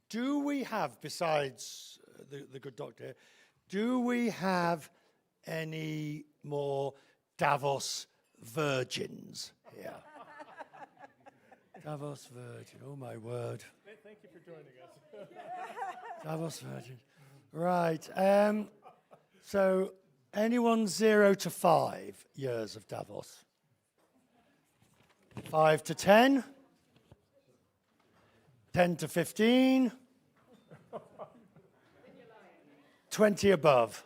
Do we have, besides the good doctor, do we have any more Davos virgins here? Davos virgin, oh my word. Thank you for joining us. Davos virgin. Right, so anyone 0 to 5 years of Davos? 5 to 10? 10 to 15? 20 above.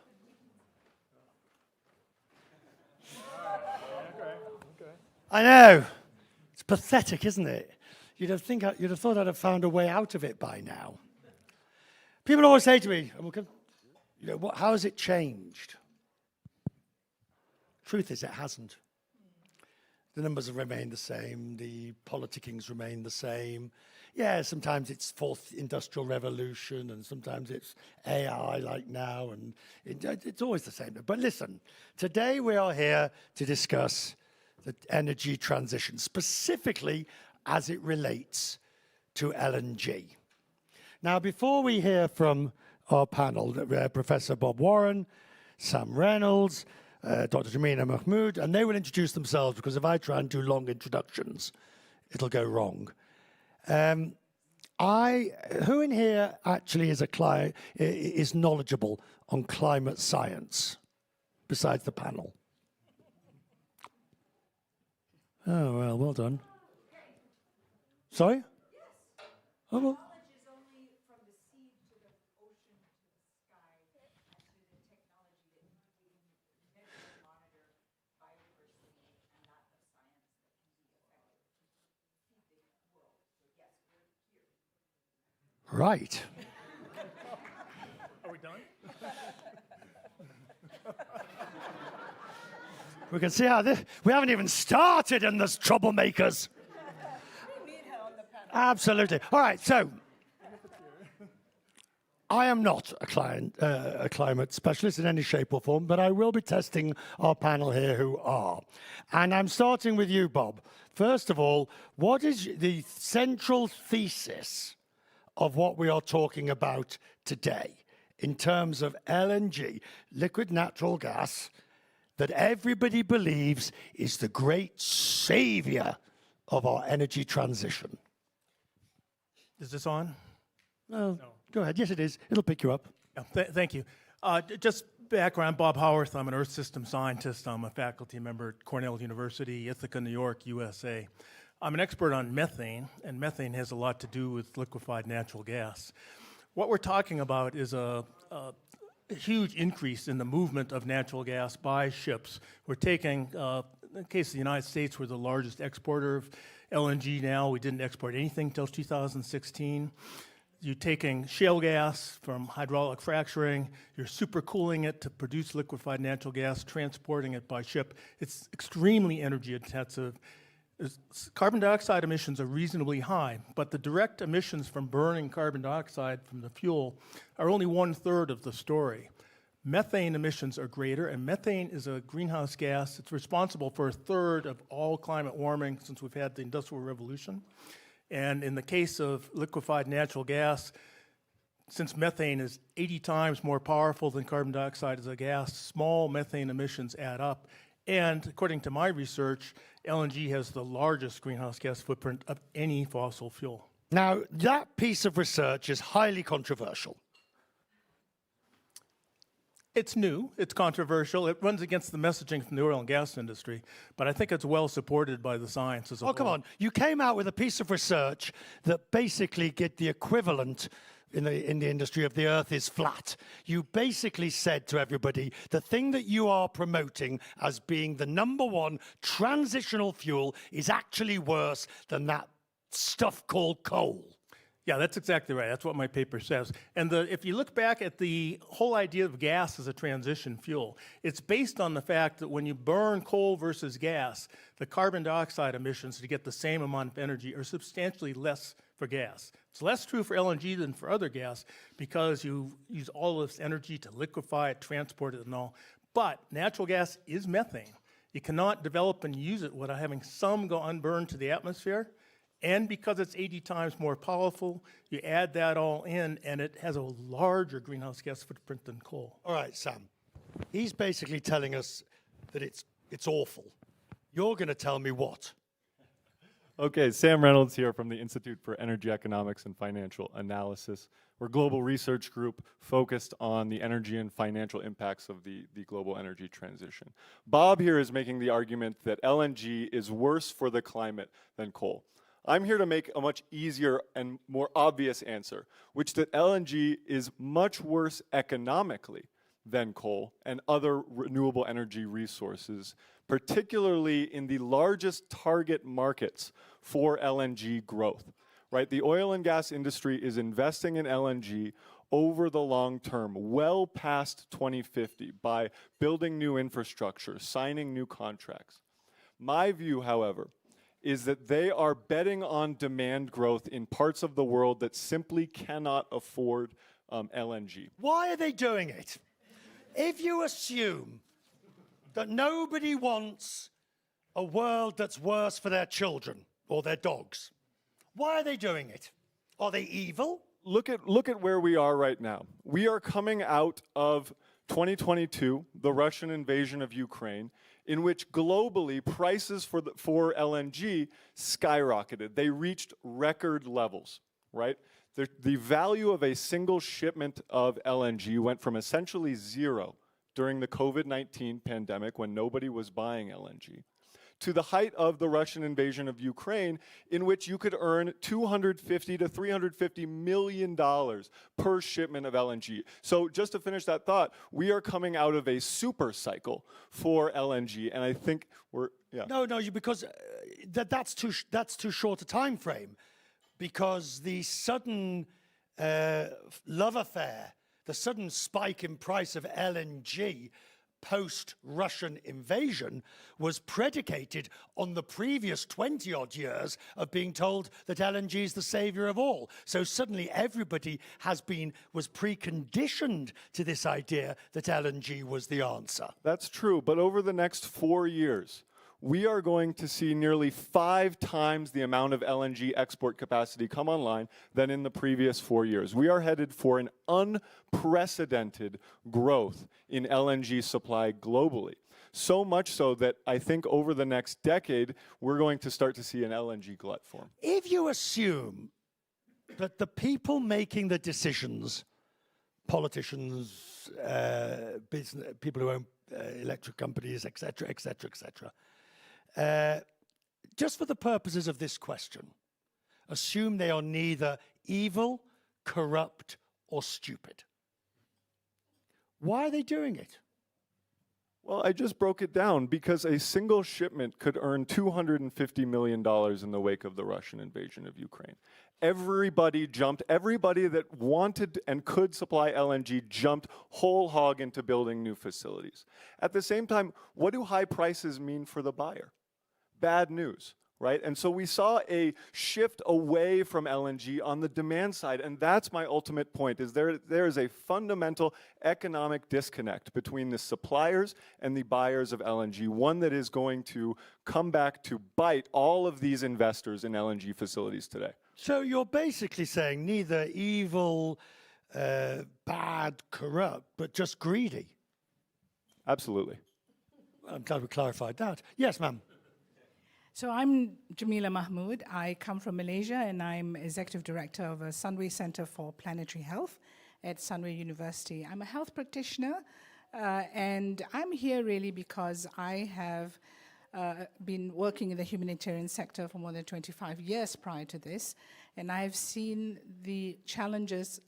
I know. It's pathetic, isn't it? You'd have thought I'd have found a way out of it by now. People always say to me, how has it changed? Truth is, it hasn't. The numbers have remained the same. The politickings remain the same. Yeah, sometimes it's fourth industrial revolution, and sometimes it's AI like now, and it's always the same. But listen, today we are here to discuss the energy transition, specifically as it relates to LNG. Now, before we hear from our panel, Professor Bob Warren, Sam Reynolds, Dr. Jamina Mahmood, and they will introduce themselves, because if I try and do long introductions, it'll go wrong. Who in here actually is knowledgeable on climate science, besides the panel? Oh, well done. Sorry? Yes. Oh, well. Knowledge is only from the seed to the ocean to the sky to the technology that we can measure and monitor biodiversity and that of science that can be effective to feed the world. So yes, we're here. Right. Are we done? We can see how we haven't even started in this troublemakers. We need her on the panel. Absolutely. All right, so I am not a climate specialist in any shape or form, but I will be testing our panel here who are. And I'm starting with you, Bob. First of all, what is the central thesis of what we are talking about today in terms of LNG, liquid natural gas, that everybody believes is the great savior of our energy transition? Is this on? No. Go ahead. Yes, it is. It'll pick you up. Yeah, thank you. Just background, Bob Howarth. I'm an Earth System scientist. I'm a faculty member at Cornell University, Ithaca, New York, USA. I'm an expert on methane, and methane has a lot to do with liquefied natural gas. What we're talking about is a huge increase in the movement of natural gas by ships. We're taking, in the case of the United States, we're the largest exporter of LNG now. We didn't export anything until 2016. You're taking shale gas from hydraulic fracturing, you're supercooling it to produce liquefied natural gas, transporting it by ship. It's extremely energy intensive. Carbon dioxide emissions are reasonably high, but the direct emissions from burning carbon dioxide from the fuel are only 1/3 of the story. Methane emissions are greater, and methane is a greenhouse gas. It's responsible for 1/3 of all climate warming since we've had the Industrial Revolution. And in the case of liquefied natural gas, since methane is 80 times more powerful than carbon dioxide as a gas, small methane emissions add up. And according to my research, LNG has the largest greenhouse gas footprint of any fossil fuel. Now, that piece of research is highly controversial. It's new, it's controversial, it runs against the messaging from the oil and gas industry, but I think it's well supported by the science as a whole. Oh, come on. You came out with a piece of research that basically get the equivalent in the industry of the earth is flat. You basically said to everybody, the thing that you are promoting as being the #1 transitional fuel is actually worse than that stuff called coal. Yeah, that's exactly right. That's what my paper says. And if you look back at the whole idea of gas as a transition fuel, it's based on the fact that when you burn coal versus gas, the carbon dioxide emissions to get the same amount of energy are substantially less for gas. It's less true for LNG than for other gas because you use all of this energy to liquefy it, transport it, and all. But natural gas is methane. You cannot develop and use it without having some go unburned to the atmosphere. And because it's 80 times more powerful, you add that all in, and it has a larger greenhouse gas footprint than coal. All right, Sam. He's basically telling us that it's awful. You're going to tell me what? Okay, Sam Reynolds here from the Institute for Energy Economics and Financial Analysis. We're a global research group focused on the energy and financial impacts of the global energy transition. Bob here is making the argument that LNG is worse for the climate than coal. I'm here to make a much easier and more obvious answer, which that LNG is much worse economically than coal and other renewable energy resources, particularly in the largest target markets for LNG growth, right? The oil and gas industry is investing in LNG over the long term, well past 2050, by building new infrastructure, signing new contracts. My view, however, is that they are betting on demand growth in parts of the world that simply cannot afford LNG. Why are they doing it? If you assume that nobody wants a world that's worse for their children or their dogs, why are they doing it? Are they evil? Look at where we are right now. We are coming out of 2022, the Russian invasion of Ukraine, in which globally prices for LNG skyrocketed. They reached record levels, right? The value of a single shipment of LNG went from essentially zero during the COVID-19 pandemic when nobody was buying LNG, to the height of the Russian invasion of Ukraine, in which you could earn $250 to $350 million per shipment of LNG. So just to finish that thought, we are coming out of a super cycle for LNG, and I think we're, yeah. No, because that's too short a time frame, because the sudden love affair, the sudden spike in price of LNG post-Russian invasion was predicated on the previous 20-odd years of being told that LNG is the savior of all. So suddenly everybody was preconditioned to this idea that LNG was the answer. That's true, but over the next 4 years, we are going to see nearly 5 times the amount of LNG export capacity come online than in the previous 4 years. We are headed for an unprecedented growth in LNG supply globally. So much so that I think over the next decade, we're going to start to see an LNG glut form. If you assume that the people making the decisions, politicians, business, people who own electric companies, et cetera, just for the purposes of this question, assume they are neither evil, corrupt, or stupid. Why are they doing it? Well, I just broke it down because a single shipment could earn $250 million in the wake of the Russian invasion of Ukraine. Everybody that wanted and could supply LNG jumped whole hog into building new facilities. At the same time, what do high prices mean for the buyer? Bad news, right? And so we saw a shift away from LNG on the demand side, and that's my ultimate point, is there is a fundamental economic disconnect between the suppliers and the buyers of LNG, one that is going to come back to bite all of these investors in LNG facilities today. So you're basically saying neither evil, bad, corrupt, but just greedy. Absolutely. I'm glad we clarified that. Yes, ma'am. So I'm Jamila Mahmood. I come from Malaysia, and I'm Executive Director of a Sunway Center for Planetary Health at Cornell University. I'm a health practitioner, and I'm here really because I have been working in the humanitarian sector for more than 25 years prior to this, and I've seen the challenges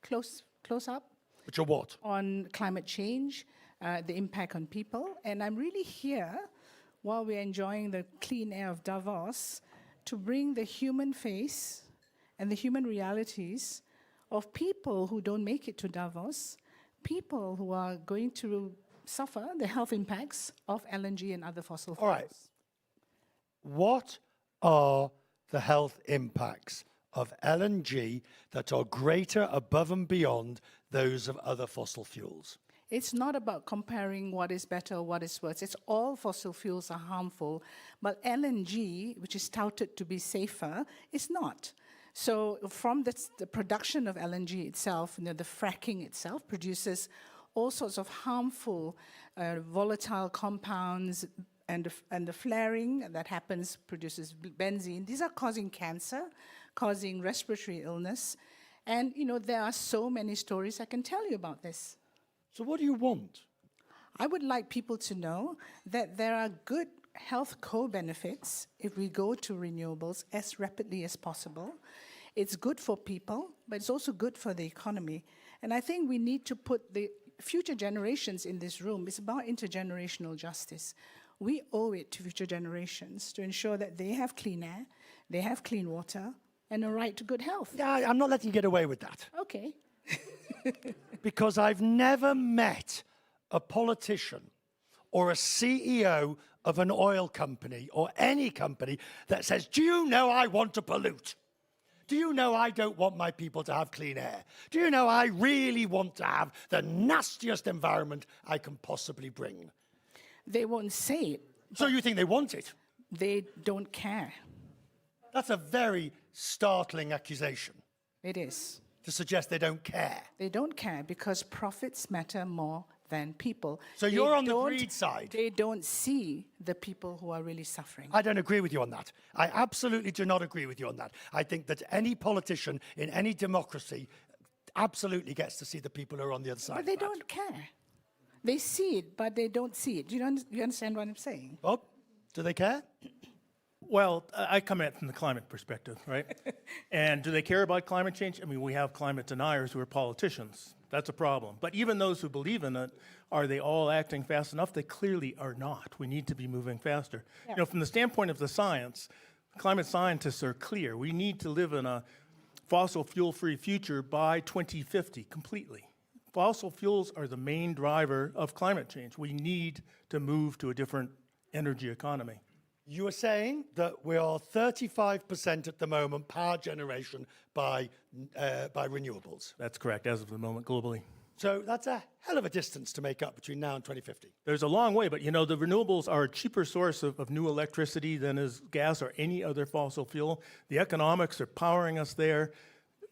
close up. Which are what? On climate change, the impact on people, and I'm really here while we're enjoying the clean air of Davos to bring the human face and the human realities of people who don't make it to Davos, people who are going to suffer the health impacts of LNG and other fossil fuels. All right. What are the health impacts of LNG that are greater above and beyond those of other fossil fuels? It's not about comparing what is better or what is worse. It's all fossil fuels are harmful, but LNG, which is touted to be safer, is not. So from the production of LNG itself, the fracking itself produces all sorts of harmful volatile compounds, and the flaring that happens produces benzene. These are causing cancer, causing respiratory illness, and there are so many stories I can tell you about this. So what do you want? I would like people to know that there are good health co-benefits if we go to renewables as rapidly as possible. It's good for people, but it's also good for the economy. And I think we need to put the future generations in this room. It's about intergenerational justice. We owe it to future generations to ensure that they have clean air, they have clean water, and a right to good health. Yeah, I'm not letting you get away with that. Okay. Because I've never met a politician or a CEO of an oil company or any company that says, do you know I want to pollute? Do you know I don't want my people to have clean air? Do you know I really want to have the nastiest environment I can possibly bring? They won't say it. So you think they want it? They don't care. That's a very startling accusation It is. to suggest they don't care. They don't care because profits matter more than people. So you're on the greed side. They don't see the people who are really suffering. I don't agree with you on that. I absolutely do not agree with you on that. I think that any politician in any democracy absolutely gets to see the people who are on the other side. But they of that. don't care. They see it, but they don't see it. You understand what I'm saying? Bob, do they care? Well, I come at it from the climate perspective, right? And do they care about climate change? I mean, we have climate deniers who are politicians. That's a problem. But even those who believe in it, are they all acting fast enough? They clearly are not. We need to be moving faster. Yeah. From the standpoint of the science, climate scientists are clear. We need to live in a fossil fuel-free future by 2050 completely. Fossil fuels are the main driver of climate change. We need to move to a different energy economy. You are saying that we are 35% at the moment power generation by renewables. That's correct, as of the moment, globally. So that's a hell of a distance to make up between now and 2050. There's a long way, but the renewables are a cheaper source of new electricity than is gas or any other fossil fuel. The economics are powering us there.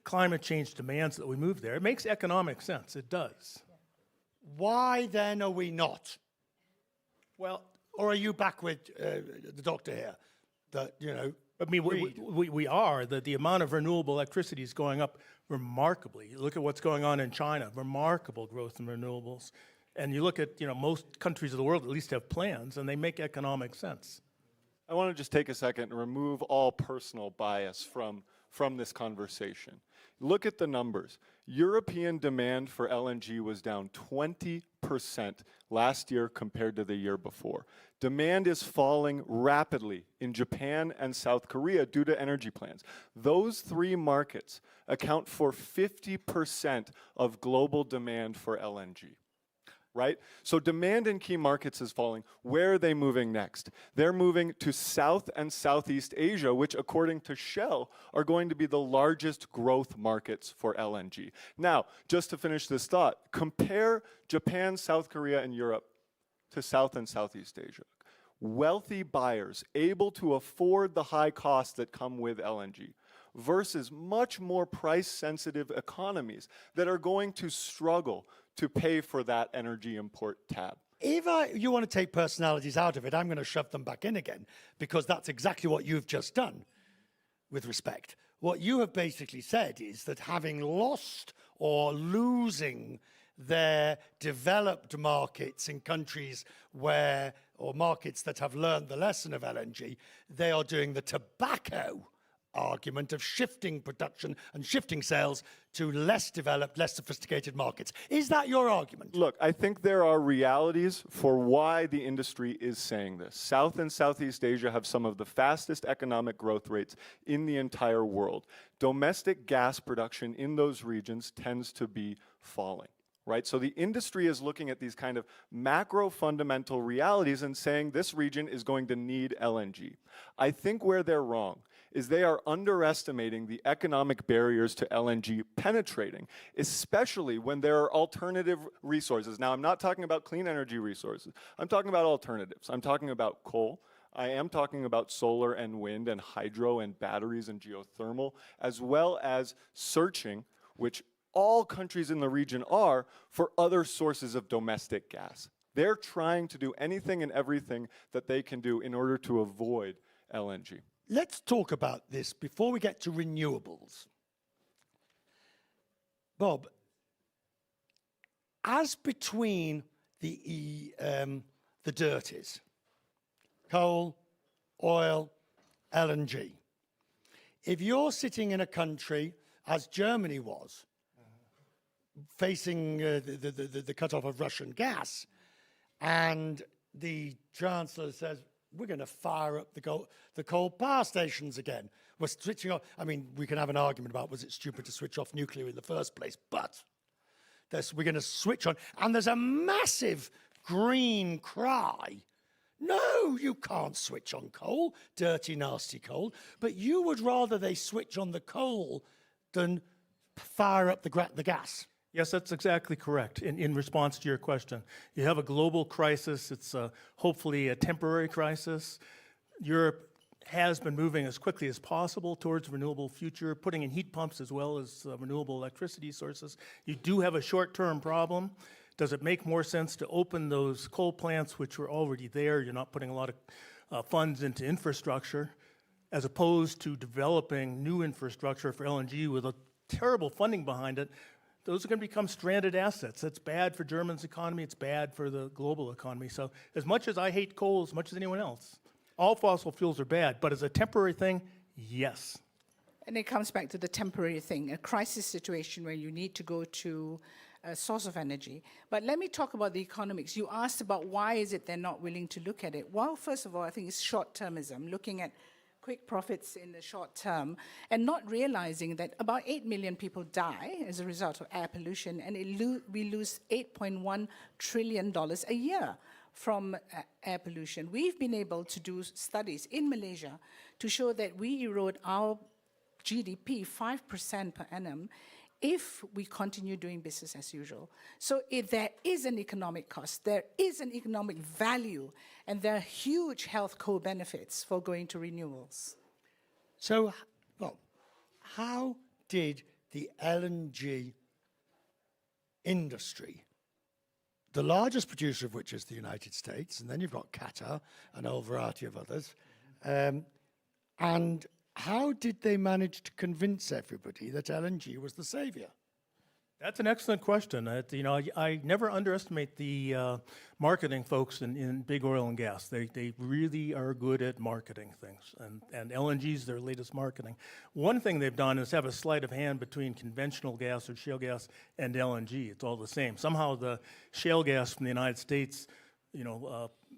Climate change demands that we move there. It makes economic sense, it does. Why then are we not? Well, Or are you back with the doctor here? That, I mean, we are. The amount of renewable electricity is going up remarkably. You look at what's going on in China, remarkable growth in renewables. And you look at, most countries of the world at least have plans, and they make economic sense. I want to just take a second and remove all personal bias from this conversation. Look at the numbers. European demand for LNG was down 20% last year compared to the year before. Demand is falling rapidly in Japan and South Korea due to energy plans. Those three markets account for 50% of global demand for LNG. Right? So demand in key markets is falling. Where are they moving next? They're moving to South and Southeast Asia, which according to Shell are going to be the largest growth markets for LNG. Now, just to finish this thought, compare Japan, South Korea, and Europe to South and Southeast Asia. Wealthy buyers able to afford the high costs that come with LNG versus much more price-sensitive economies that are going to struggle to pay for that energy import tab. If you want to take personalities out of it, I'm going to shove them back in again, because that's exactly what you've just done, with respect. What you have basically said is that having lost or losing their developed markets in countries where, or markets that have learned the lesson of LNG, they are doing the tobacco argument of shifting production and shifting sales to less developed, less sophisticated markets. Is that your argument? Look, I think there are realities for why the industry is saying this. South and Southeast Asia have some of the fastest economic growth rates in the entire world. Domestic gas production in those regions tends to be falling. Right? So the industry is looking at these kind of macro fundamental realities and saying this region is going to need LNG. I think where they're wrong is they are underestimating the economic barriers to LNG penetrating, especially when there are alternative resources. Now, I'm not talking about clean energy resources. I'm talking about alternatives. I'm talking about coal. I am talking about solar and wind and hydro and batteries and geothermal, as well as searching, which all countries in the region are, for other sources of domestic gas. They're trying to do anything and everything that they can do in order to avoid LNG. Let's talk about this before we get to renewables. Bob, as between the dirties, coal, oil, LNG, if you're sitting in a country, as Germany was, facing the cutoff of Russian gas, and the Chancellor says, we're going to fire up the coal power stations again. We're switching off. I mean, we can have an argument about was it stupid to switch off nuclear in the first place, but we're going to switch on. And there's a massive green cry. No, you can't switch on coal, dirty, nasty coal. But you would rather they switch on the coal than fire up the gas. Yes, that's exactly correct. In response to your question, you have a global crisis. It's hopefully a temporary crisis. Europe has been moving as quickly as possible towards renewable future, putting in heat pumps as well as renewable electricity sources. You do have a short-term problem. Does it make more sense to open those coal plants, which were already there? You're not putting a lot of funds into infrastructure, as opposed to developing new infrastructure for LNG with a terrible funding behind it. Those are going to become stranded assets. That's bad for Germany's economy. It's bad for the global economy. So as much as I hate coal, as much as anyone else, all fossil fuels are bad. But as a temporary thing, yes. And it comes back to the temporary thing, a crisis situation where you need to go to a source of energy. But let me talk about the economics. You asked about why is it they're not willing to look at it. Well, first of all, I think it's short-termism, looking at quick profits in the short term and not realizing that about 8 million people die as a result of air pollution, and we lose $8.1 trillion a year from air pollution. We've been able to do studies in Malaysia to show that we erode our GDP 5% per annum if we continue doing business as usual. So if there is an economic cost, there is an economic value, and there are huge health co-benefits for going to renewables. So, well, how did the LNG industry, the largest producer of which is the United States, and then you've got Qatar and a whole variety of others, and how did they manage to convince everybody that LNG was the savior? That's an excellent question. I never underestimate the marketing folks in big oil and gas. They really are good at marketing things, and LNG is their latest marketing. One thing they've done is have a sleight of hand between conventional gas or shale gas and LNG. It's all the same. Somehow the shale gas from the United States,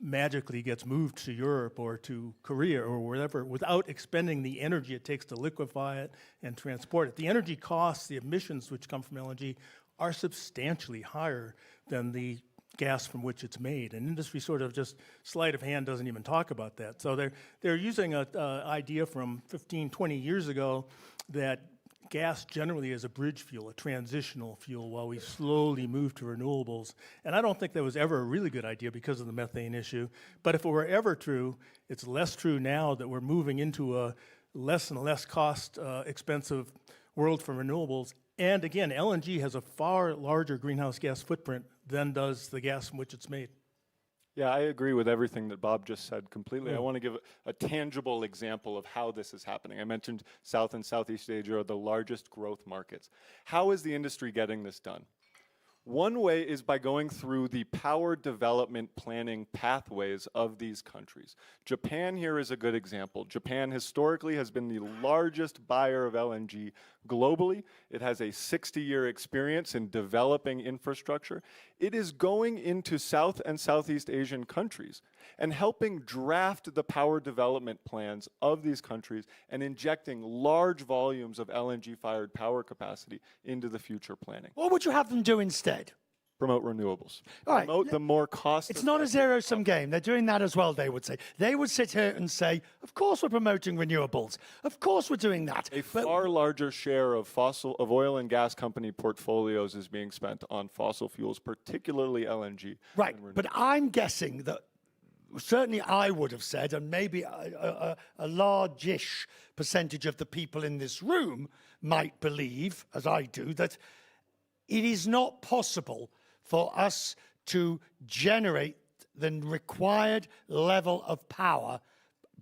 magically gets moved to Europe or to Korea or wherever without expending the energy it takes to liquefy it and transport it. The energy costs, the emissions which come from LNG are substantially higher than the gas from which it's made. And industry sort of just sleight of hand doesn't even talk about that. So they're using an idea from 15, 20 years ago that gas generally is a bridge fuel, a transitional fuel, while we slowly move to renewables. And I don't think that was ever a really good idea because of the methane issue. But if it were ever true, it's less true now that we're moving into a less and less expensive world for renewables. And again, LNG has a far larger greenhouse gas footprint than does the gas from which it's made. Yeah, I agree with everything that Bob just said completely. I want to give a tangible example of how this is happening. I mentioned South and Southeast Asia are the largest growth markets. How is the industry getting this done? One way is by going through the power development planning pathways of these countries. Japan here is a good example. Japan historically has been the largest buyer of LNG globally. It has a 60-year experience in developing infrastructure. It is going into South and Southeast Asian countries and helping draft the power development plans of these countries and injecting large volumes of LNG-fired power capacity into the future planning. What would you have them do instead? Promote renewables. All right, Promote the more cost. It's not a zero-sum game. They're doing that as well, they would say. They would sit here and say, of course we're promoting renewables. Of course we're doing that. A But far larger share of oil and gas company portfolios is being spent on fossil fuels, particularly LNG. right, but I'm guessing that certainly I would have said, and maybe a large-ish percentage of the people in this room might believe, as I do, that it is not possible for us to generate the required level of power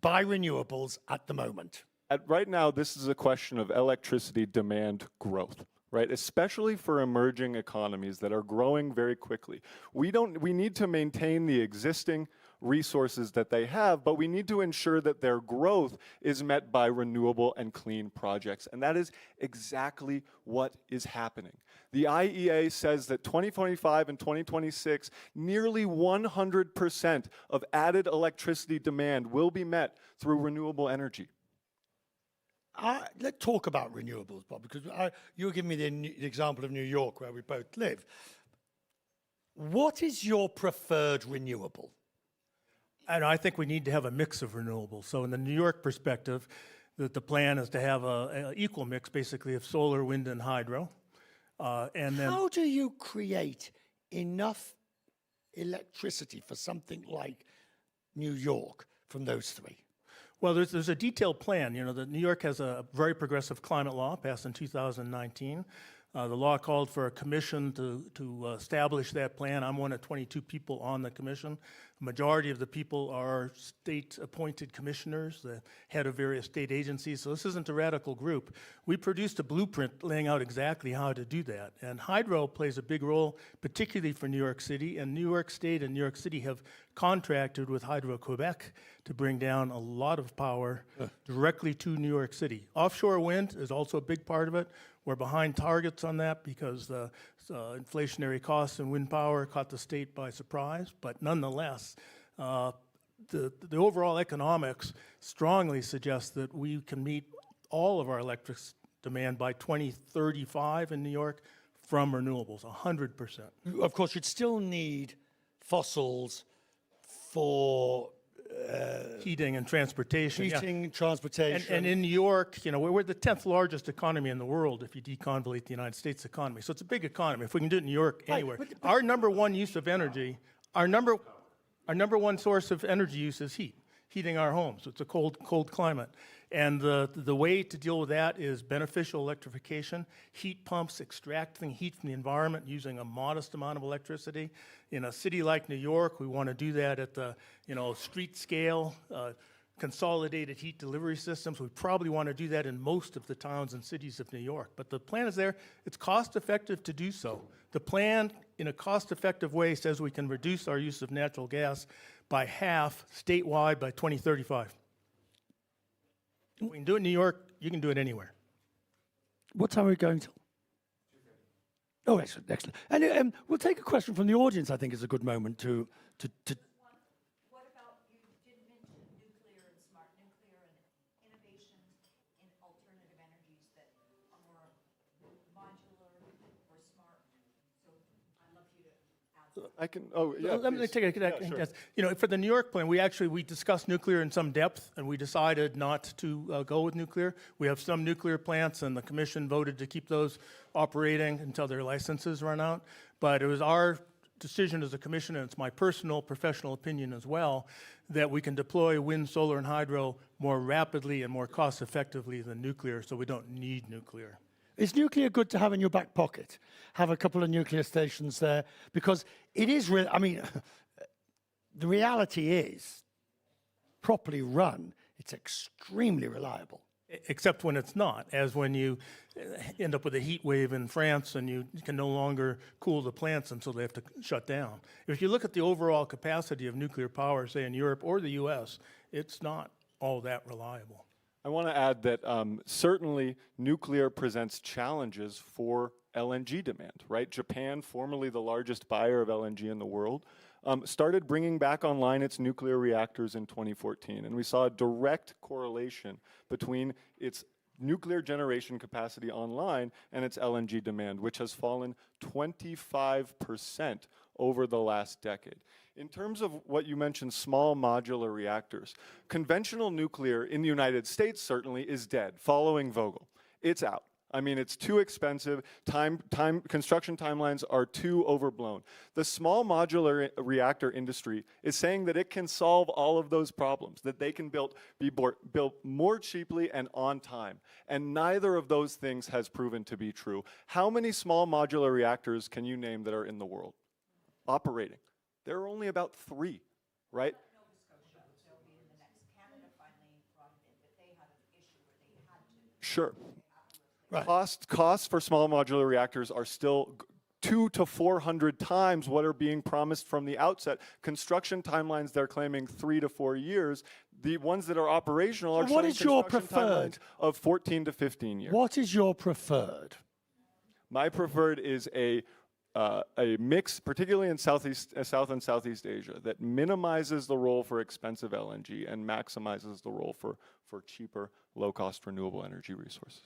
by renewables at the moment. Right now, this is a question of electricity demand growth, right? Especially for emerging economies that are growing very quickly. We need to maintain the existing resources that they have, but we need to ensure that their growth is met by renewable and clean projects. And that is exactly what is happening. The IEA says that 2025 and 2026, nearly 100% of added electricity demand will be met through renewable energy. Let's talk about renewables, Bob, because you were giving me the example of New York, where we both live. What is your preferred renewable? And I think we need to have a mix of renewables. So in the New York perspective, the plan is to have an equal mix, basically, of solar, wind, and hydro. And then How do you create enough electricity for something like New York from those three? well, there's a detailed plan. You know, New York has a very progressive climate law passed in 2019. The law called for a commission to establish that plan. I'm one of 22 people on the commission. The majority of the people are state-appointed commissioners, the head of various state agencies. So this isn't a radical group. We produced a blueprint laying out exactly how to do that. And hydro plays a big role, particularly for New York City. And New York State and New York City have contracted with Hydro-Quebec to bring down a lot of power directly to New York City. Offshore wind is also a big part of it. We're behind targets on that because the inflationary costs in wind power caught the state by surprise. But nonetheless, the overall economics strongly suggest that we can meet all of our electric demand by 2035 in New York from renewables, 100%. Of course, you'd still need fossils for Heating and transportation. yeah. heating, transportation. And in New York, you know, we're the 10th largest economy in the world if you deconvolute the United States economy. So it's a big economy. If we can do it in New York, anywhere. but- Our number one use of energy, our number one source of energy use is heat, heating our homes. It's a cold climate. And the way to deal with that is beneficial electrification, heat pumps extracting heat from the environment using a modest amount of electricity. In a city like New York, we want to do that at the street scale, consolidated heat delivery systems. We probably want to do that in most of the towns and cities of New York. But the plan is there. It's cost effective to do so. The plan, in a cost effective way, says we can reduce our use of natural gas by half statewide by 2035. If we can do it in New York, you can do it anywhere. What time are we going till? Oh, excellent, excellent. And we'll take a question from the audience. I think is a good moment to. What about, you did mention nuclear and smart nuclear and innovations in alternative energies that are more modular or smart. So I'd love you to add. I can, oh, yeah. Let me please. take a sure. guess. You know, for the New York plan, we discussed nuclear in some depth, and we decided not to go with nuclear. We have some nuclear plants, and the commission voted to keep those operating until their licenses run out. But it was our decision as a commission, and it's my personal professional opinion as well, that we can deploy wind, solar, and hydro more rapidly and more cost effectively than nuclear, so we don't need nuclear. Is nuclear good to have in your back pocket? Have a couple of nuclear stations there? Because it is real. I mean, the reality is, properly run, it's extremely reliable. Except when it's not, as when you end up with a heat wave in France and you can no longer cool the plants until they have to shut down. If you look at the overall capacity of nuclear power, say in Europe or the US, it's not all that reliable. I want to add that certainly nuclear presents challenges for LNG demand, right? Japan, formerly the largest buyer of LNG in the world, started bringing back online its nuclear reactors in 2014. And we saw a direct correlation between its nuclear generation capacity online and its LNG demand, which has fallen 25% over the last decade. In terms of what you mentioned, small modular reactors, conventional nuclear in the United States certainly is dead, following Vogtle. It's out. I mean, it's too expensive. Construction timelines are too overblown. The small modular reactor industry is saying that it can solve all of those problems, that they can be built more cheaply and on time. And neither of those things has proven to be true. How many small modular reactors can you name that are in the world operating? There are only about 3, right? Nova Scotia, they'll be in the next. Canada finally brought it in, but they had an issue where they had to. Sure. Right. Costs for small modular reactors are still 200 to 400 times what are being promised from the outset. Construction timelines, they're claiming 3 to 4 years. The ones that are operational are So what showing is your construction preferred? timelines of 14 to 15 years. What is your preferred? My preferred is a mix, particularly in South and Southeast Asia, that minimizes the role for expensive LNG and maximizes the role for cheaper, low-cost renewable energy resources.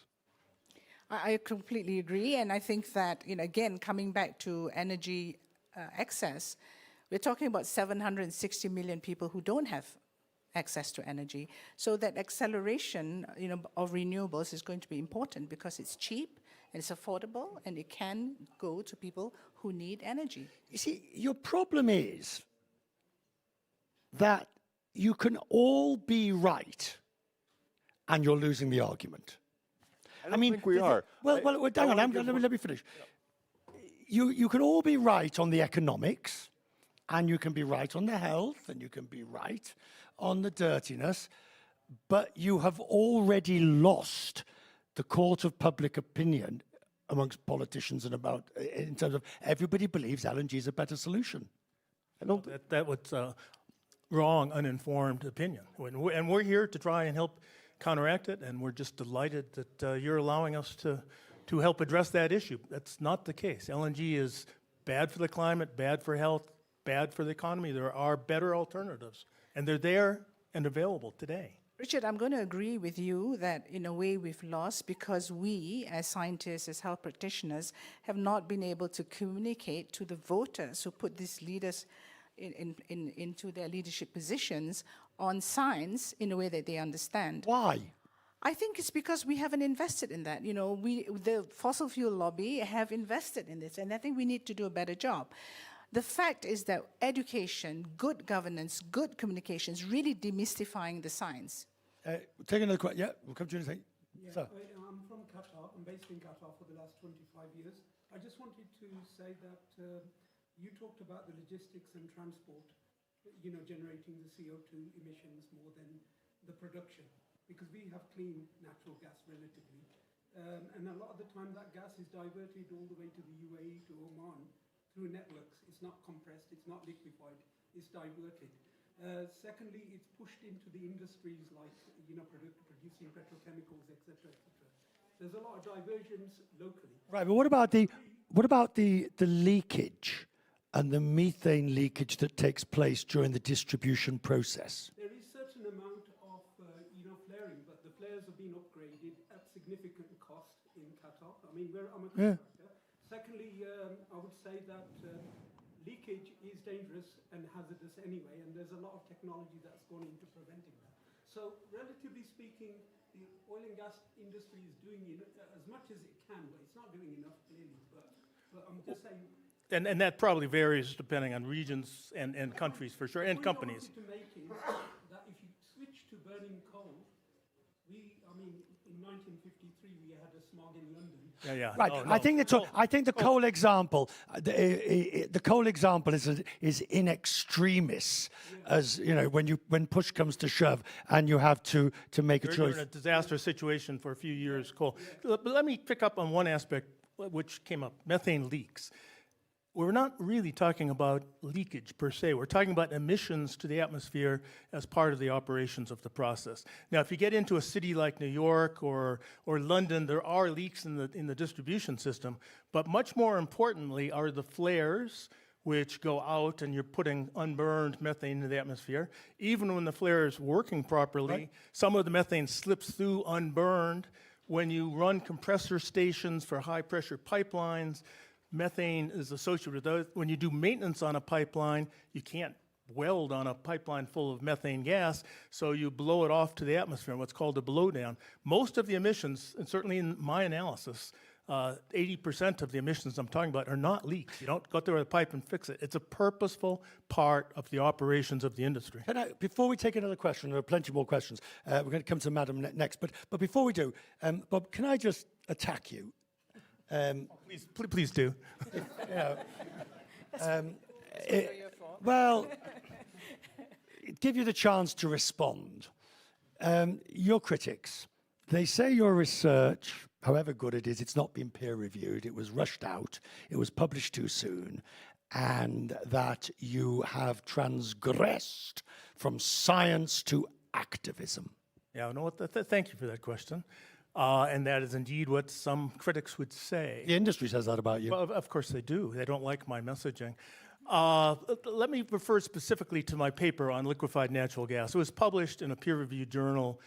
I completely agree, and I think that, again, coming back to energy access, we're talking about 760 million people who don't have access to energy. So that acceleration, of renewables is going to be important because it's cheap and it's affordable and it can go to people who need energy. You see, your problem is that you can all be right and you're losing the argument. I don't think we are. Well, hang on, let me finish. You can all be right on the economics, and you can be right on the health, and you can be right on the dirtiness, but you have already lost the court of public opinion amongst politicians and in terms of everybody believes LNG is a better solution. That was wrong, uninformed opinion. And we're here to try and help counteract it, and we're just delighted that you're allowing us to help address that issue. That's not the case. LNG is bad for the climate, bad for health, bad for the economy. There are better alternatives, and they're there and available today. Richard, I'm going to agree with you that in a way we've lost because we, as scientists, as health practitioners, have not been able to communicate to the voters who put these leaders into their leadership positions on science in a way that they understand. Why? I think it's because we haven't invested in that. The fossil fuel lobby have invested in this, and I think we need to do a better job. The fact is that education, good governance, good communication is really demystifying the science. Take another question. Yeah, we'll come to you in a second. Yeah, So. I'm from Qatar. I'm based in Qatar for the last 25 years. I just wanted to say that you talked about the logistics and transport, generating the CO2 emissions more than the production, because we have clean natural gas relatively. And a lot of the time that gas is diverted all the way to the UAE, to Oman, through networks. It's not compressed, it's not liquefied, it's diverted. Secondly, it's pushed into the industries like, producing petrochemicals, etc., etc. There's a lot of diversions locally. Right, but what about the leakage and the methane leakage that takes place during the distribution process? There is certain amount of, flaring, but the flares have been upgraded at significant cost in Qatar. I mean, I'm a contractor. Secondly, I would say that leakage is dangerous and hazardous anyway, and there's a lot of technology that's gone into preventing that. So, relatively speaking, the oil and gas industry is doing as much as it can, but it's not doing enough, clearly. But I'm just saying. And that probably varies depending on regions and countries for sure, and companies. The point I wanted to make is that if you switch to burning coal, in 1953 we had a smog in London. Yeah. Right. No, I think the coal example, the coal example is in extremis, as when push comes to shove, and you have to make a You're choice. in a disastrous situation for a few years, coal. But let me pick up on one aspect which came up: methane leaks. We're not really talking about leakage per se. We're talking about emissions to the atmosphere as part of the operations of the process. Now, if you get into a city like New York or London, there are leaks in the distribution system. But much more importantly are the flares, which go out and you're putting unburned methane into the atmosphere. Even when the flare is working properly, some of the methane slips through unburned, When you run compressor stations for high-pressure pipelines, methane is associated with those. When you do maintenance on a pipeline, you can't weld on a pipeline full of methane gas, so you blow it off to the atmosphere, what's called a blowdown. Most of the emissions, and certainly in my analysis, 80% of the emissions I'm talking about are not leaks. You don't go out there with a pipe and fix it. It's a purposeful part of the operations of the industry. Before we take another question, there are plenty more questions. We're going to come to Madam next. But before we do, Bob, can I just attack you? Please do. Well, give you the chance to respond. Your critics, they say your research, however good it is, it's not been peer reviewed, it was rushed out, it was published too soon, and that you have transgressed from science to activism. Yeah, no, thank you for that question. And that is indeed what some critics would say. The industry says that about you. Well, of course they do. They don't like my messaging. Let me refer specifically to my paper on liquefied natural gas. It was published in a peer-reviewed journal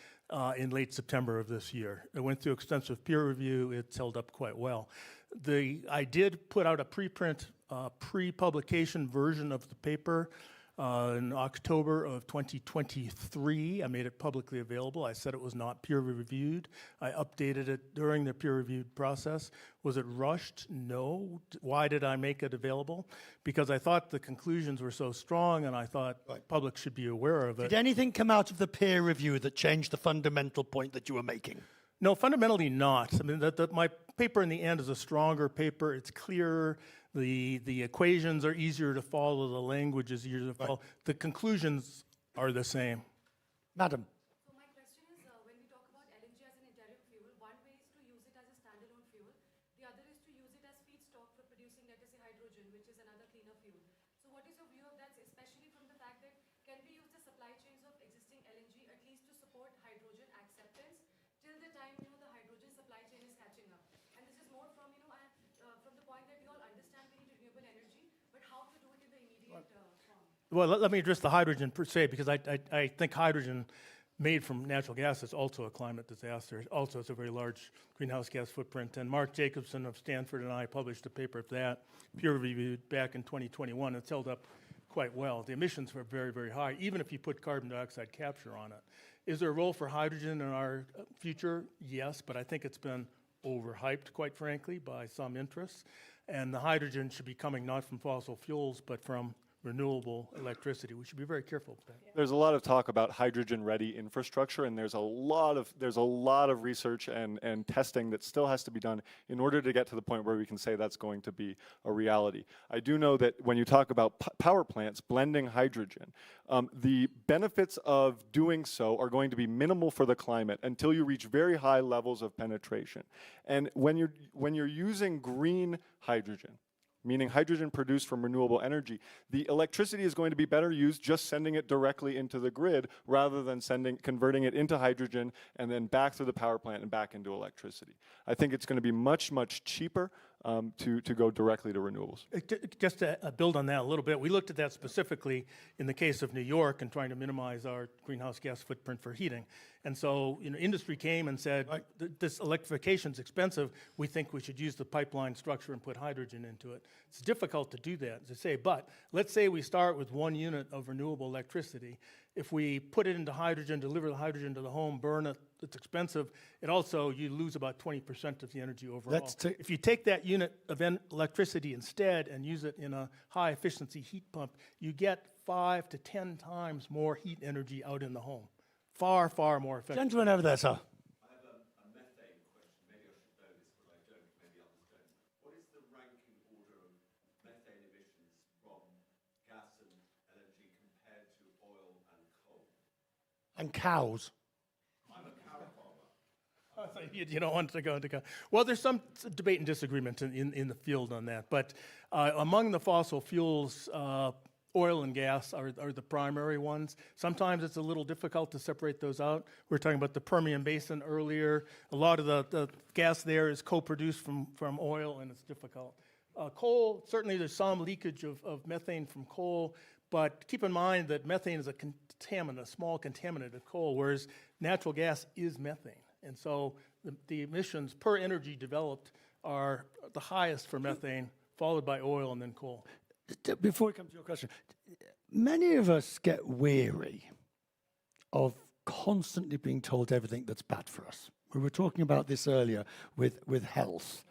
in late September of this year. It went through extensive peer review. It's held up quite well. I did put out a preprint, pre-publication version of the paper in October of 2023. I made it publicly available. I said it was not peer-reviewed. I updated it during the peer-reviewed process. Was it rushed? No. Why did I make it available? Because I thought the conclusions were so strong, and I thought the public should be aware of it. Did anything come out of the peer review that changed the fundamental point that you were making? No, fundamentally not. I mean, my paper in the end is a stronger paper. It's clearer. The equations are easier to follow. The language is easier to follow. The conclusions are the same. Madam. So my question is, when we talk about LNG as an interim fuel, one way is to use it as a standalone fuel. The other is to use it as feedstock for producing, let us say, hydrogen, which is another cleaner fuel. So what is your view of that, especially from the fact that can we use the supply chains of existing LNG at least to support hydrogen acceptance till the time, the hydrogen supply chain is catching up? And this is more from, from the point that we all understand we need renewable energy, but how to do it in the immediate form. Well, let me address the hydrogen per se, because I think hydrogen made from natural gas is also a climate disaster. Also, it's a very large greenhouse gas footprint. And Mark Jacobson of Stanford and I published a paper of that, peer-reviewed back in 2021. It's held up quite well. The emissions were very, very high, even if you put carbon dioxide capture on it. Is there a role for hydrogen in our future? Yes, but I think it's been overhyped, quite frankly, by some interests. And the hydrogen should be coming not from fossil fuels, but from renewable electricity. We should be very careful with that. There's a lot of talk about hydrogen-ready infrastructure, and there's a lot of research and testing that still has to be done in order to get to the point where we can say that's going to be a reality. I do know that when you talk about power plants blending hydrogen, the benefits of doing so are going to be minimal for the climate until you reach very high levels of penetration. And when you're using green hydrogen, meaning hydrogen produced from renewable energy, the electricity is going to be better used just sending it directly into the grid rather than converting it into hydrogen and then back through the power plant and back into electricity. I think it's going to be much, much cheaper to go directly to renewables. Just to build on that a little bit, we looked at that specifically in the case of New York and trying to minimize our greenhouse gas footprint for heating. And so, industry came and said, this electrification is expensive. We think we should use the pipeline structure and put hydrogen into it. It's difficult to do that, as I say, but let's say we start with 1 unit of renewable electricity. If we put it into hydrogen, deliver the hydrogen to the home, burn it, it's expensive. It also, you lose about 20% of the energy overall. If you take that unit of electricity instead and use it in a high efficiency heat pump, you get 5 to 10 times more heat energy out in the home. Far, far more effective. Gentleman over there, sir. I have a methane question. Maybe I should know this, but I don't. Maybe others don't. What is the ranking order of methane emissions from gas and LNG compared to oil and coal? And cows. I'm a cow farmer. You don't want to go into cow. Well, there's some debate and disagreement in the field on that. But among the fossil fuels, oil and gas are the primary ones. Sometimes it's a little difficult to separate those out. We were talking about the Permian Basin earlier. A lot of the gas there is co-produced from oil, and it's difficult. Coal, certainly there's some leakage of methane from coal, but keep in mind that methane is a contaminant, a small contaminant of coal, whereas natural gas is methane. And so the emissions per energy developed are the highest for methane, followed by oil and then coal. Before we come to your question, many of us get weary of constantly being told everything that's bad for us. We were talking about this earlier with health.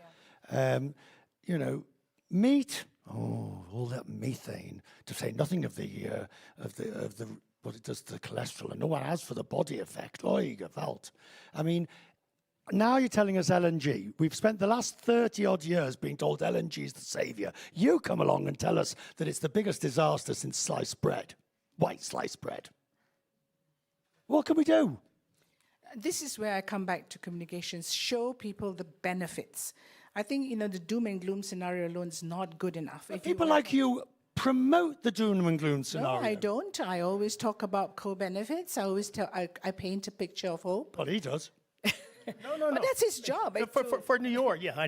You know, meat, all that methane, to say nothing of the what it does to the cholesterol, and no one has for the body effect. Oy, gewalt. I mean, now you're telling us LNG. We've spent the last 30 odd years being told LNG is the savior. You come along and tell us that it's the biggest disaster since sliced bread, white sliced bread. What can we do? This is where I come back to communications. Show people the benefits. I think, you know, the doom and gloom scenario alone is not good enough. If People like you promote the doom and gloom No, scenario. I don't. I always talk about co-benefits. I always tell, I paint a picture of hope. Well, he does. No. But that's his job. For New York, yeah,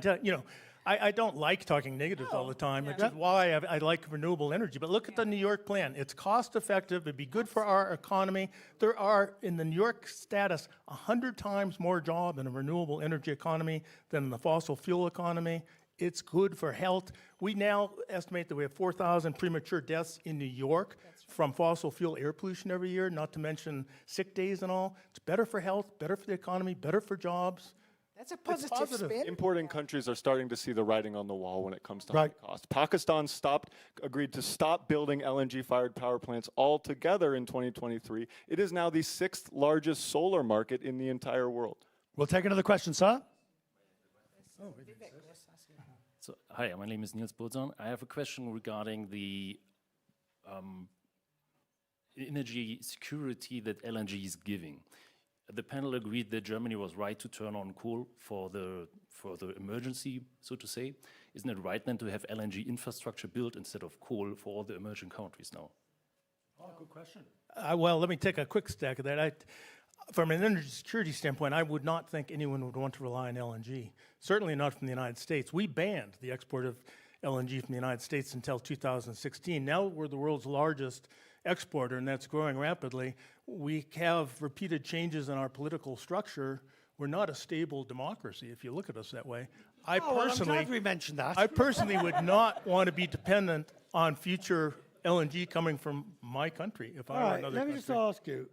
I don't like talking negatives all the time, which is why I like renewable energy. But look at the New York plan. It's cost effective. It'd be good for our economy. There are, in the New York status, 100 times more job in a renewable energy economy than in the fossil fuel economy. It's good for health. We now estimate that we have 4,000 premature deaths in New York from fossil fuel air pollution every year, not to mention sick days and all. It's better for health, better for the economy, better for jobs. That's a positive spin. Importing countries are starting to see the writing on the wall when it comes to Right. high cost. Pakistan agreed to stop building LNG-fired power plants altogether in 2023. It is now the 6th largest solar market in the entire world. We'll take another question, sir. So, hi, my name is Niels Bolzan. I have a question regarding the energy security that LNG is giving. The panel agreed that Germany was right to turn on coal for the emergency, so to say. Isn't it right then to have LNG infrastructure built instead of coal for all the emerging countries now? Oh, good question. Well, let me take a quick stack of that. From an energy security standpoint, I would not think anyone would want to rely on LNG. Certainly not from the United States. We banned the export of LNG from the United States until 2016. Now we're the world's largest exporter, and that's growing rapidly. We have repeated changes in our political structure. We're not a stable democracy, if you look at us that way. I'm glad we mentioned that. I personally would not want to be dependent on future LNG coming from my country if I All were right, another let me country. just ask you.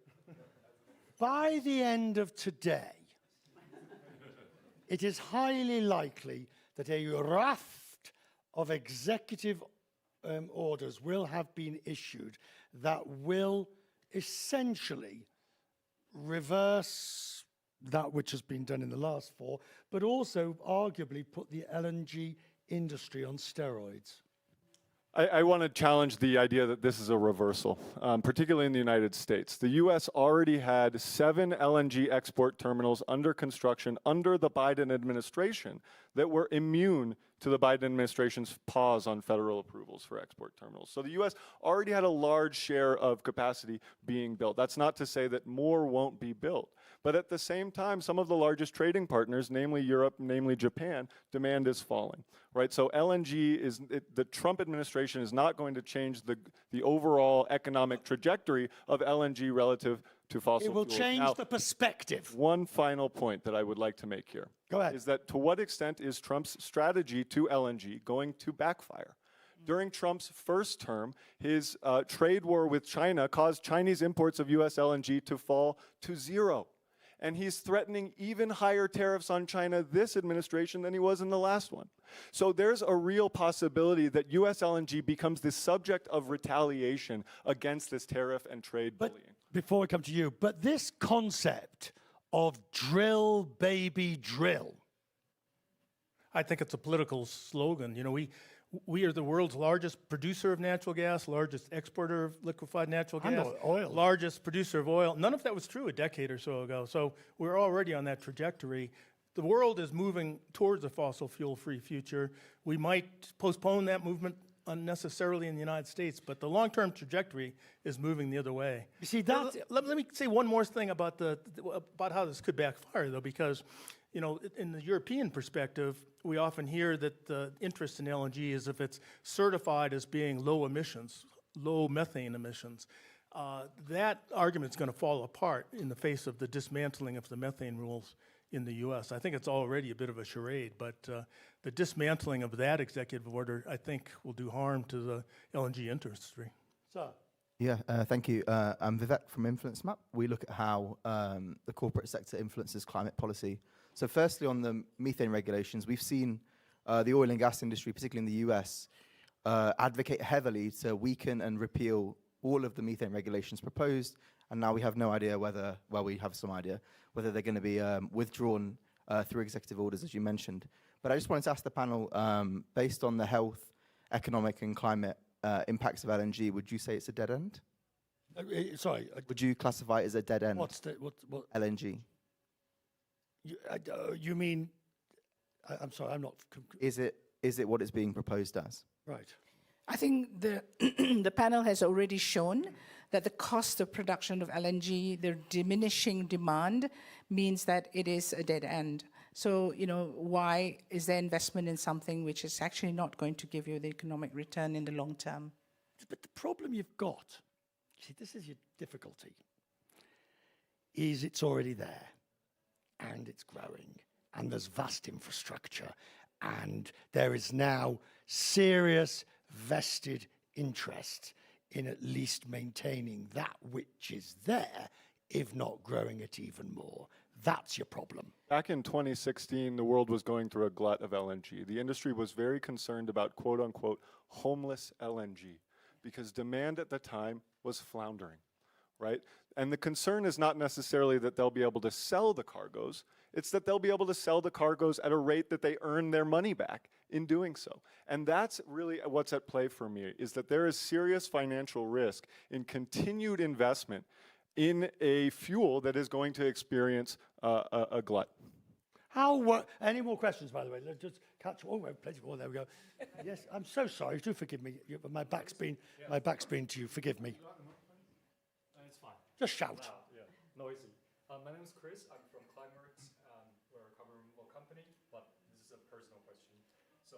By the end of today, it is highly likely that a raft of executive orders will have been issued that will essentially reverse that which has been done in the last 4, but also arguably put the LNG industry on steroids. I want to challenge the idea that this is a reversal, particularly in the United States. The U.S. already had 7 LNG export terminals under construction under the Biden administration that were immune to the Biden administration's pause on federal approvals for export terminals. So the U.S. already had a large share of capacity being built. That's not to say that more won't be built. But at the same time, some of the largest trading partners, namely Europe, namely Japan, demand is falling, right? So LNG the Trump administration is not going to change the overall economic trajectory of LNG relative to fossil It will fuels. change Now, the perspective. one final point that I would like to make here Go ahead. is that to what extent is Trump's strategy to LNG going to backfire? During Trump's first term, his trade war with China caused Chinese imports of U.S. LNG to fall to 0. And he's threatening even higher tariffs on China this administration than he was in the last one. So there's a real possibility that U.S. LNG becomes the subject of retaliation against this tariff and trade bullying. Before we come to you, but this concept of drill, baby, drill. I think it's a political slogan. You know, we are the world's largest producer of natural gas, largest exporter of liquefied natural And gas, oil. largest producer of oil. None of that was true a decade or so ago. So we're already on that trajectory. The world is moving towards a fossil fuel-free future. We might postpone that movement unnecessarily in the United States, but the long-term trajectory is moving the other way. You see, that Let me say one more thing about about how this could backfire, though, because, you know, in the European perspective, we often hear that the interest in LNG is if it's certified as being low emissions, low methane emissions. That argument is going to fall apart in the face of the dismantling of the methane rules in the U.S. I think it's already a bit of a charade, but the dismantling of that executive order, I think, will do harm to the LNG industry. Sir. Yeah, thank you. I'm Vivek from Influence Map. We look at how the corporate sector influences climate policy. So firstly, on the methane regulations, we've seen the oil and gas industry, particularly in the US, advocate heavily to weaken and repeal all of the methane regulations proposed, and now we have no idea whether, well, we have some idea, whether they're going to be withdrawn through executive orders, as you mentioned. But I just wanted to ask the panel, based on the health, economic and climate impacts of LNG, would you say it's a dead end? Sorry. Would you classify it as a dead end? What's the what? LNG? You mean? I'm sorry. I'm not. Is it what it's being proposed as? Right. I think the the panel has already shown that the cost of production of LNG, the diminishing demand, means that it is a dead end. So, you know, why is there investment in something which is actually not going to give you the economic return in the long term? But the problem you've got, see, this is your difficulty, is it's already there, and it's growing, and there's vast infrastructure, and there is now serious vested interest in at least maintaining that which is there, if not growing it even more. That's your problem. Back in 2016, the world was going through a glut of LNG. The industry was very concerned about quote unquote homeless LNG because demand at the time was floundering, right? And the concern is not necessarily that they'll be able to sell the cargoes, it's that they'll be able to sell the cargoes at a rate that they earn their money back in doing so. And that's really what's at play for me, is that there is serious financial risk in continued investment in a fuel that is going to experience a glut. Any more questions, by the way? Let's just catch. Oh, plenty more. There we go. Yes, I'm so sorry. Do forgive me. My back's been to you. Forgive me. It's fine. Just shout. Yeah, noisy. My name is Chris. I'm from Climeworks. We're a carbon removal company, but this is a personal question. So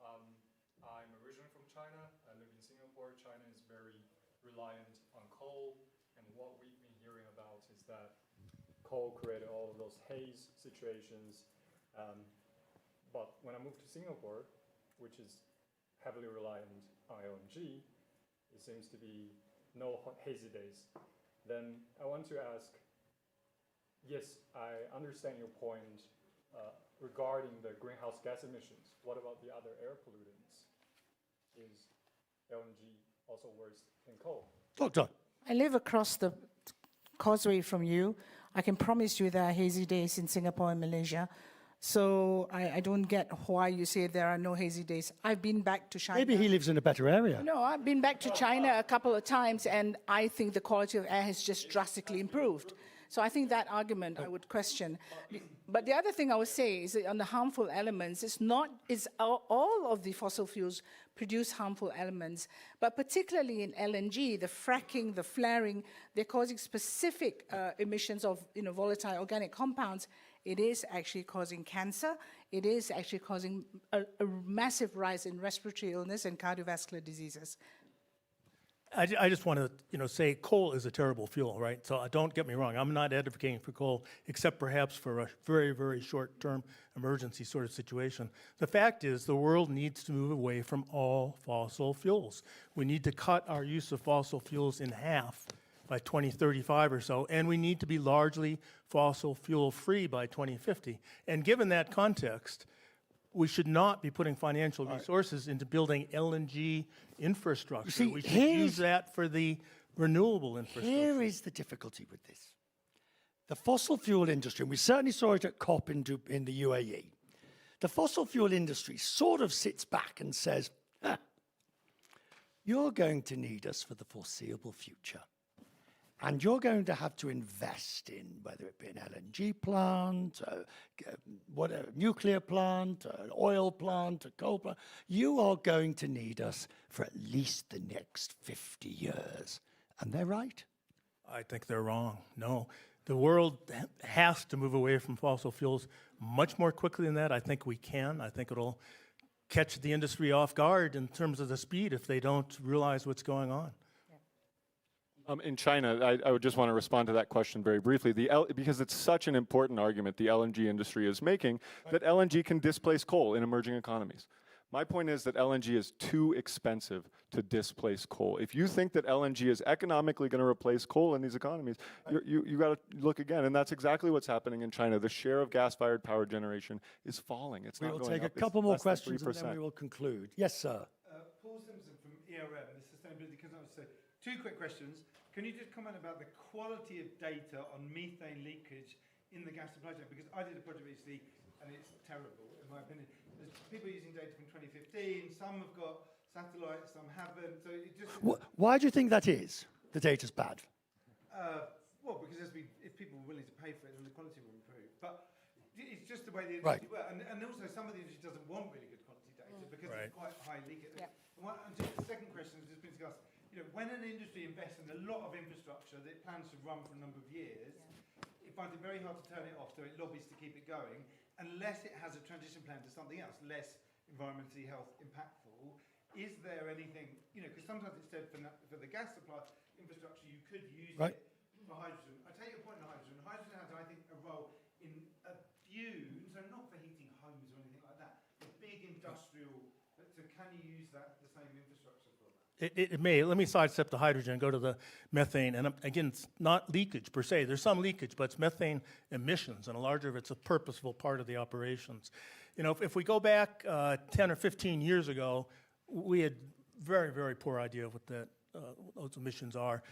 I'm originally from China. I live in Singapore. China is very reliant on coal, and what we've been hearing about is that coal created all of those haze situations. But when I moved to Singapore, which is heavily reliant on LNG, it seems to be no hazy days. Then I want to ask, yes, I understand your point regarding the greenhouse gas emissions. What about the other air pollutants? Is LNG also worse than coal? Doctor. I live across the causeway from you. I can promise you there are hazy days in Singapore and Malaysia. So I don't get why you say there are no hazy days. I've been back to China. Maybe he lives in a better area. No, I've been back to China a couple of times, and I think the quality of air has just drastically improved. So I think that argument I would question. But the other thing I would say is that on the harmful elements, it's all of the fossil fuels produce harmful elements, but particularly in LNG, the fracking, the flaring, they're causing specific emissions of volatile organic compounds. It is actually causing cancer. It is actually causing a massive rise in respiratory illness and cardiovascular diseases. I just want to, say coal is a terrible fuel, right? So don't get me wrong. I'm not advocating for coal, except perhaps for a very, very short-term emergency sort of situation. The fact is the world needs to move away from all fossil fuels. We need to cut our use of fossil fuels in half by 2035 or so, and we need to be largely fossil fuel-free by 2050. And given that context, we should not be putting financial resources into building LNG infrastructure. See, we should use that for the renewable infrastructure. Here is the difficulty with this. The fossil fuel industry, and we certainly saw it at COP in the UAE, the fossil fuel industry sort of sits back and says, you're going to need us for the foreseeable future. And you're going to have to invest in, whether it be an LNG plant, whatever, nuclear plant, an oil plant, a coal plant. You are going to need us for at least the next 50 years. And they're right. I think they're wrong. No. The world has to move away from fossil fuels much more quickly than that. I think we can. I think it'll catch the industry off guard in terms of the speed if they don't realize what's going on. In China, I would just want to respond to that question very briefly. Because it's such an important argument the LNG industry is making, that LNG can displace coal in emerging economies. My point is that LNG is too expensive to displace coal. If you think that LNG is economically going to replace coal in these economies, you got to look again. And that's exactly what's happening in China. The share of gas-fired power generation is falling. It's We not will going take a up. It's couple more less than questions and then 3%. we will conclude. Yes, sir. Paul Simpson from ERM, the Sustainability Consultancy. Two quick questions. Can you just comment about the quality of data on methane leakage in the gas supply chain? Because I did a project recently and it's terrible, in my opinion. There's people using data from 2015, some have got satellites, some haven't. So it just... Why do you think that is? The data's bad. Well, because if people were willing to pay for it, then the quality will improve. But it's just the way the industry works. And also some of the industry doesn't want really good quality data because it's quite high leakage. Yep. And just the second question has just been discussed. When an industry invests in a lot of infrastructure that it plans to run for a number of years, it finds it very hard to turn it off, so it lobbies to keep it going, unless it has a transition plan to something else, less environmentally health impactful. Is there anything, because sometimes it's said for the gas supply infrastructure, you could use it for hydrogen. I take your point on hydrogen. Hydrogen has, I think, a role in a few, so not for heating homes or anything like that, but big industrial, so can you use the same infrastructure for that? It may. Let me sidestep the hydrogen and go to the methane. And again, it's not leakage per se. There's some leakage, but it's methane emissions, and a larger of it's a purposeful part of the operations. If we go back 10 or 15 years ago, we had very, very poor idea of what those emissions are.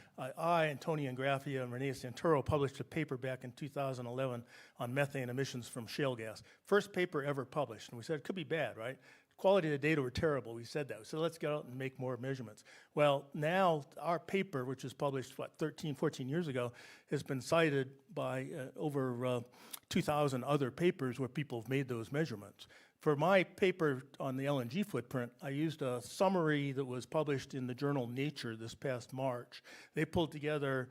Tony Ingraffia, and Renee Santoro published a paper back in 2011 on methane emissions from shale gas. First paper ever published, and we said it could be bad, right? Quality of the data were terrible. We said that. We said, let's get out and make more measurements. Well, now our paper, which was published, 13, 14 years ago, has been cited by over 2,000 other papers where people have made those measurements. For my paper on the LNG footprint, I used a summary that was published in the journal Nature this past March. They pulled together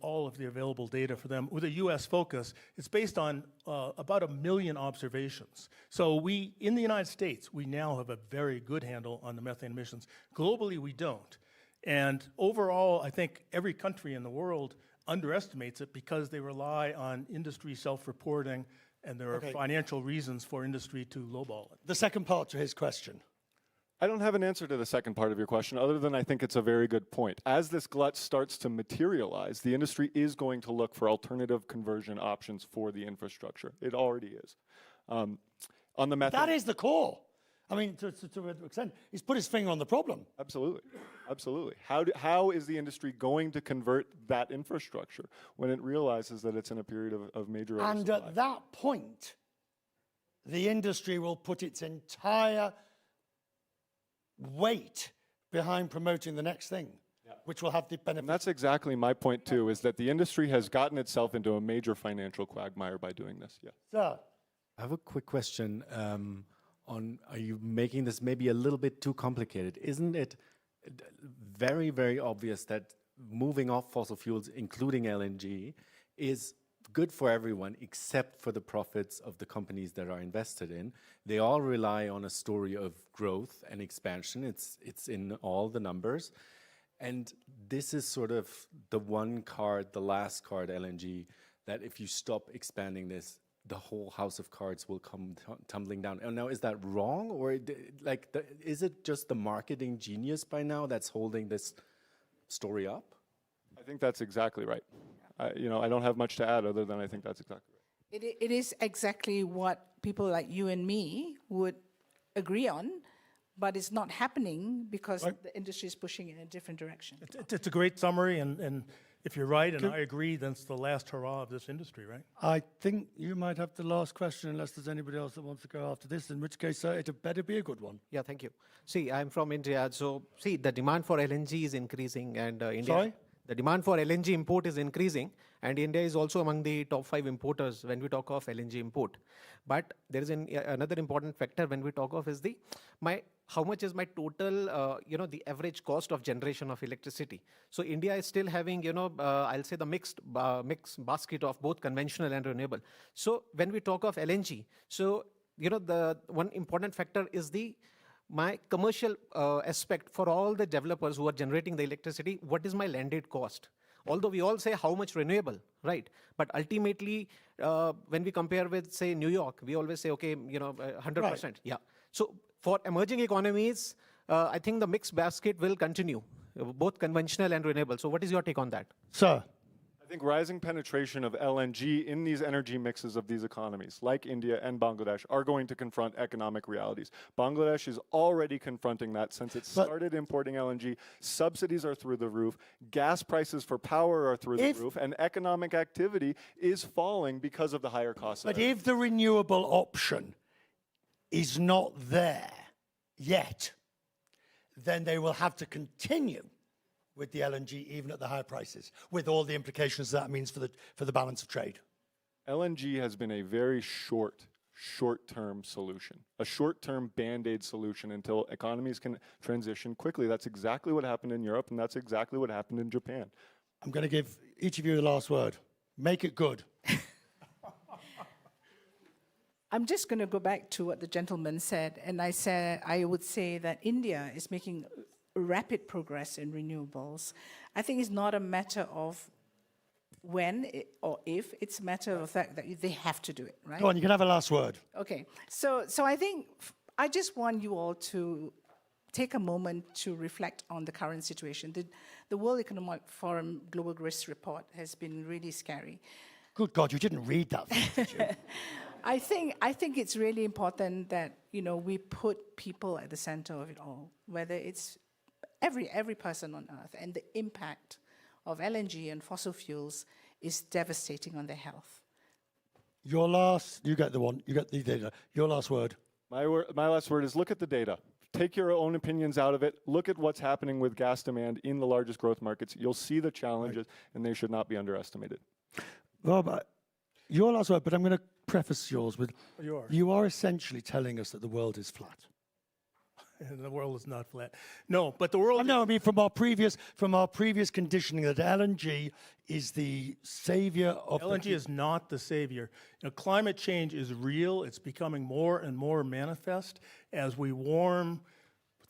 all of the available data for them with a US focus. It's based on about 1 million observations. So in the United States, we now have a very good handle on the methane emissions. Globally, we don't. And overall, I think every country in the world underestimates it because they rely on industry self-reporting, and there are financial reasons for industry to lowball it. The second part to his question. I don't have an answer to the second part of your question, other than I think it's a very good point. As this glut starts to materialize, the industry is going to look for alternative conversion options for the infrastructure. It already is. On the methane, That is the core. I mean, to an extent, he's put his finger on the problem. absolutely, absolutely. How is the industry going to convert that infrastructure when it realizes that it's in a period of major And oversupply? at that point, the industry will put its entire weight behind promoting the next thing, which will have the benefit. And that's exactly my point too, is that the industry has gotten itself into a major financial quagmire by doing this. Yeah. Sir, I have a quick question on, are you making this maybe a little bit too complicated? Isn't it very, very obvious that moving off fossil fuels, including LNG, is good for everyone except for the profits of the companies that are invested in? They all rely on a story of growth and expansion. It's in all the numbers. And this is sort of the one card, the last card, LNG, that if you stop expanding this, the whole house of cards will come tumbling down. And now, is that wrong? Or is it just the marketing genius by now that's holding this story up? I think that's exactly right. I don't have much to add other than I think that's exactly right. It is exactly what people like you and me would agree on, but it's not happening because the industry is pushing in a different direction. It's a great summary, and if you're right, and I agree, then it's the last hurrah of this industry, right? I think you might have the last question unless there's anybody else that wants to go after this, in which case it better be a good one. Yeah, thank you. See, I'm from India, so see, the demand for LNG is increasing, and India... The demand for LNG import is increasing, and India is also among the top 5 importers when we talk of LNG import. But there is another important factor when we talk of is how much is my total, the average cost of generation of electricity. So India is still having, I'll say the mixed basket of both conventional and renewable. So when we talk of LNG, so, the one important factor is the my commercial aspect for all the developers who are generating the electricity, what is my landed cost? Although we all say how much renewable, right? But ultimately, when we compare with, say, New York, we always say, okay, 100%. Right. Yeah. So for emerging economies, I think the mixed basket will continue, both conventional and renewable. So what is your take on that? Sir. I think rising penetration of LNG in these energy mixes of these economies, like India and Bangladesh, are going to confront economic realities. Bangladesh is already confronting that since it started importing LNG. Subsidies are through the roof, gas prices for power are through the roof, and economic activity is falling because of the higher costs. But if the renewable option is not there yet, then they will have to continue with the LNG, even at the higher prices, with all the implications that means for the balance of trade. LNG has been a very short-term solution, a short-term Band-Aid solution until economies can transition quickly. That's exactly what happened in Europe, and that's exactly what happened in Japan. I'm going to give each of you the last word. Make it good. I'm just going to go back to what the gentleman said, and I would say that India is making rapid progress in renewables. I think it's not a matter of when or if, it's a matter of the fact that they have to do it, right? Go on, you can have a last word. Okay, so I think I just want you all to take a moment to reflect on the current situation. The World Economic Forum Global Risk Report has been really scary. Good God, you didn't read that, did you? I think it's really important that we put people at the center of it all, whether it's every person on Earth, and the impact of LNG and fossil fuels is devastating on their health. You get the data. Your last word. My last word is look at the data. Take your own opinions out of it. Look at what's happening with gas demand in the largest growth markets. You'll see the challenges, and they should not be underestimated. Rob, your last word, but I'm going to preface yours with, Yours. you are essentially telling us that the world is flat. And the world is not flat. No, but the world. No, I mean from our previous conditioning that LNG is the savior of. LNG is not the savior. Climate change is real. It's becoming more and more manifest as we warm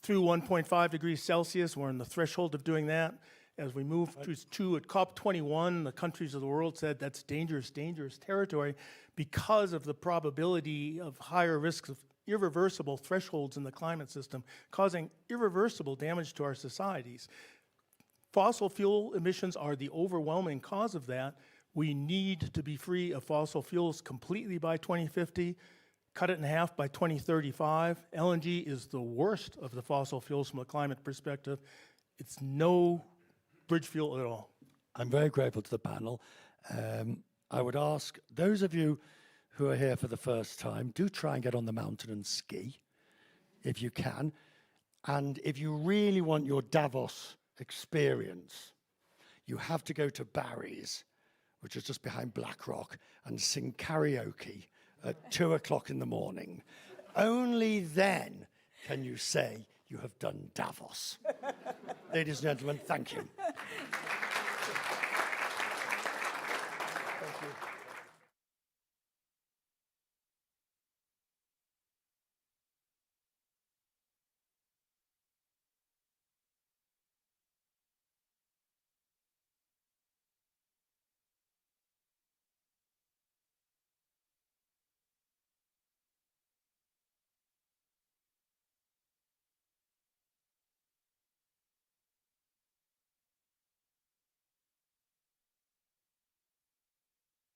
through 1.5 degrees Celsius. We're on the threshold of doing that. As we move to at COP21, the countries of the world said that's dangerous territory because of the probability of higher risks of irreversible thresholds in the climate system, causing irreversible damage to our societies. Fossil fuel emissions are the overwhelming cause of that. We need to be free of fossil fuels completely by 2050, cut it in half by 2035. LNG is the worst of the fossil fuels from a climate perspective. It's no bridge fuel at all. I'm very grateful to the panel. I would ask those of you who are here for the first time, do try and get on the mountain and ski, if you can. And if you really want your Davos experience, you have to go to Barry's, which is just behind BlackRock, and sing karaoke at 2 o'clock in the morning. Only then can you say you have done Davos. Ladies and gentlemen, thank you.